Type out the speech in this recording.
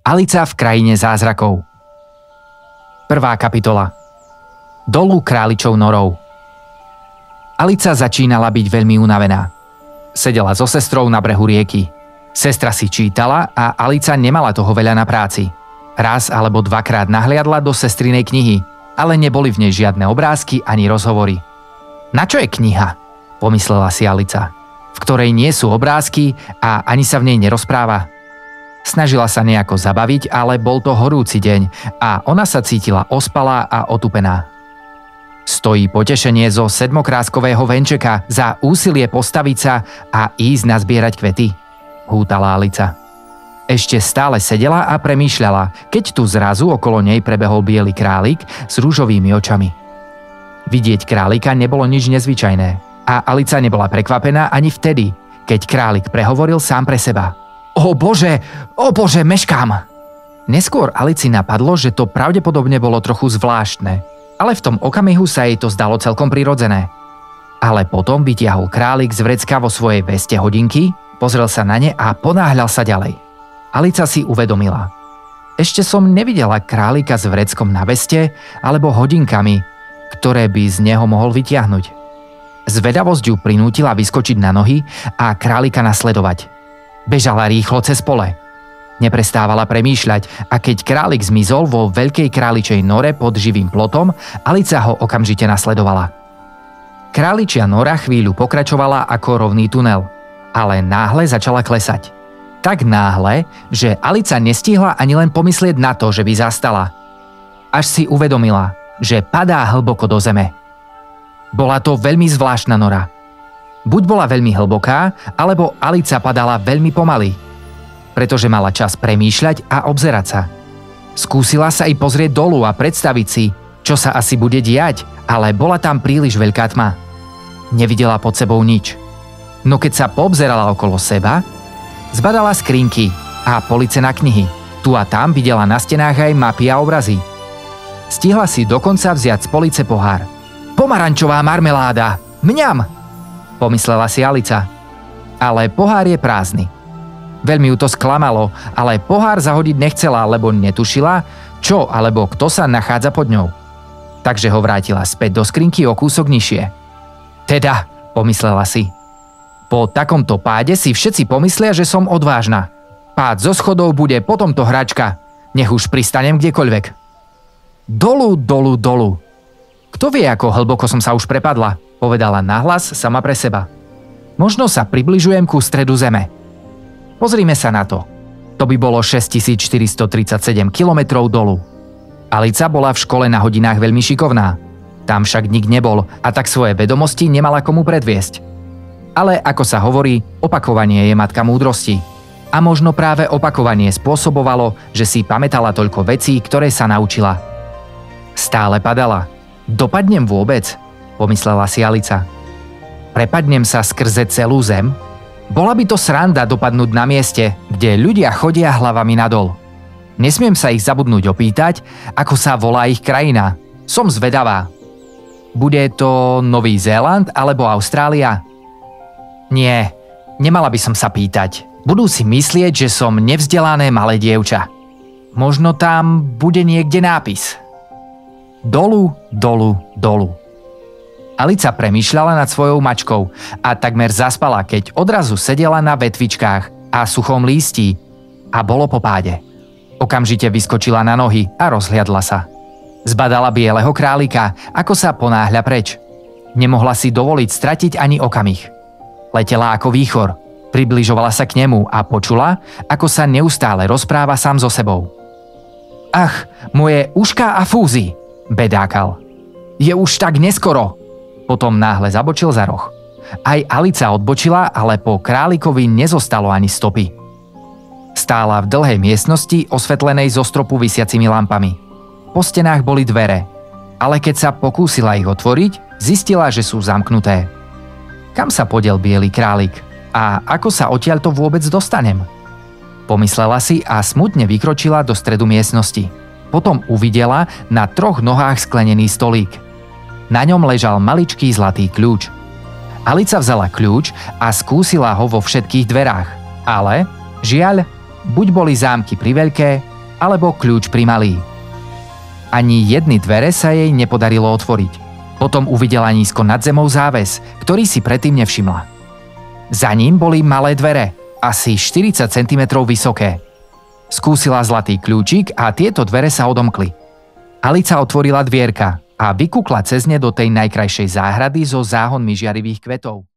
Alica v krajine zázrakov. 1. kapitola. Dolu králičou norou. Alica začínala byť veľmi unavená. Sedela so sestrou na brehu rieky. Sestra si čítala a Alica nemala toho veľa na práci. Raz alebo dvakrát nahliadla do sestrinej knihy, ale neboli v nej žiadne obrázky ani rozhovory. Na čo je kniha? Pomyslela si Alica, v ktorej nie sú obrázky a ani sa v nej nerozpráva. Snažila sa nejako zabaviť, ale bol to horúci deň a ona sa cítila ospalá a otupená. Stojí potešenie zo sedmokráskového venčeka za úsilie postaviť sa a ísť nazbierať kvety, hútala Alica. Ešte stále sedela a premýšľala, keď tu zrazu okolo nej prebehol biely králik s ružovými očami. Vidieť králika nebolo nič nezvyčajné a Alica nebola prekvapená ani vtedy, keď králik prehovoril sám pre seba. O bože, meškám! Neskôr Alici napadlo, že to pravdepodobne bolo trochu zvláštne, ale v tom okamihu sa jej to zdalo celkom prirodzené. Ale potom vytiahol králik z vrecka vo svojej veste hodinky, pozrel sa na ne a ponáhľal sa ďalej. Alica si uvedomila. Ešte som nevidela králika s vreckom na veste alebo hodinkami, ktoré by z neho mohol vytiahnuť. Zvedavosť ju prinútila vyskočiť na nohy a králika nasledovať. Bežala rýchlo cez pole. Neprestávala premýšľať a keď králik zmizol vo veľkej králičej nore pod živým plotom, Alica ho okamžite nasledovala. Králičia nora chvíľu pokračovala ako rovný tunel, ale náhle začala klesať. Tak náhle, že Alica nestihla ani len pomyslieť na to, že by zastala. Až si uvedomila, že padá hlboko do zeme. Bola to veľmi zvláštna nora. Buď bola veľmi hlboká, alebo Alica padala veľmi pomaly, pretože mala čas premýšľať a obzerať sa. Skúsila sa i pozrieť dolu a predstaviť si, čo sa asi bude diať, ale bola tam príliš veľká tma. Nevidela pod sebou nič. No keď sa poobzerala okolo seba, zbadala skrinky a police na knihy. Tu a tam videla na stenách aj mapy a obrazy. Stihla si dokonca vziať z police pohár. Pomarančová marmeláda! Mňam! Pomyslela si Alica. Ale pohár je prázdny. Veľmi ju to sklamalo, ale pohár zahodiť nechcela, lebo netušila, čo alebo kto sa nachádza pod ňou. Takže ho vrátila späť do skrinky o kúsok nižšie. Teda, pomyslela si. Po takomto páde si všetci pomyslia, že som odvážna. Pád zo schodov bude potom to hračka. Nech už pristanem kdekoľvek. Dolu, dolu, dolu. Kto vie, ako hlboko som sa už prepadla, povedala nahlas sama pre seba. Možno sa približujem ku stredu zeme. Pozrime sa na to. To by bolo 6437 kilometrov dolu. Alica bola v škole na hodinách veľmi šikovná. Tam však nik nebol a tak svoje vedomosti nemala komu predviesť. Ale ako sa hovorí, opakovanie je matka múdrosti. A možno práve opakovanie spôsobovalo, že si pamätala toľko vecí, ktoré sa naučila. Stále padala. Dopadnem vôbec? Pomyslela si Alica. Prepadnem sa skrze celú zem? Bola by to sranda dopadnúť na mieste, kde ľudia chodia hlavami nadol. Nesmiem sa ich zabudnúť opýtať, ako sa volá ich krajina. Som zvedavá. Bude to Nový Zéland alebo Austrália? Nie, nemala by som sa pýtať. Budú si myslieť, že som nevzdelané malé dievča. Možno tam bude niekde nápis. Dolu, dolu, dolu. Alica premýšľala nad svojou mačkou a takmer zaspala, keď odrazu sedela na vetvičkách a suchom lístí a bolo po páde. Okamžite vyskočila na nohy a rozhliadla sa. Zbadala bieleho králika, ako sa ponáhľa preč. Nemohla si dovoliť stratiť ani okamih. Letela ako výchor, približovala sa k nemu a počula, ako sa neustále rozpráva sám so sebou. Ach, moje ušká a fúzy, bedákal. Je už tak neskoro. Potom náhle zabočil za roh. Aj Alica odbočila, ale po králikovi nezostalo ani stopy. Stála v dlhej miestnosti osvetlenej zo stropu visiacimi lampami. Po stenách boli dvere, ale keď sa pokúsila ich otvoriť, zistila, že sú zamknuté. Kam sa podiel biely králik? A ako sa odtiaľto vôbec dostanem? Pomyslela si a smutne vykročila do stredu miestnosti. Potom uvidela na 3 nohách sklenený stolík. Na ňom ležal maličký zlatý kľúč. Alica vzala kľúč a skúsila ho vo všetkých dverách. Ale, žiaľ, buď boli zámky priveľké, alebo kľúč primalý. Ani jedny dvere sa jej nepodarilo otvoriť. Potom uvidela nízko nad zemou záves, ktorý si predtým nevšimla. Za ním boli malé dvere, asi 40 cm vysoké. Skúsila zlatý kľúčik a tieto dvere sa odomkli. Alica otvorila dvierka a vykúkla cez ne do tej najkrajšej záhrady so záhonmi žiarivých kvetov.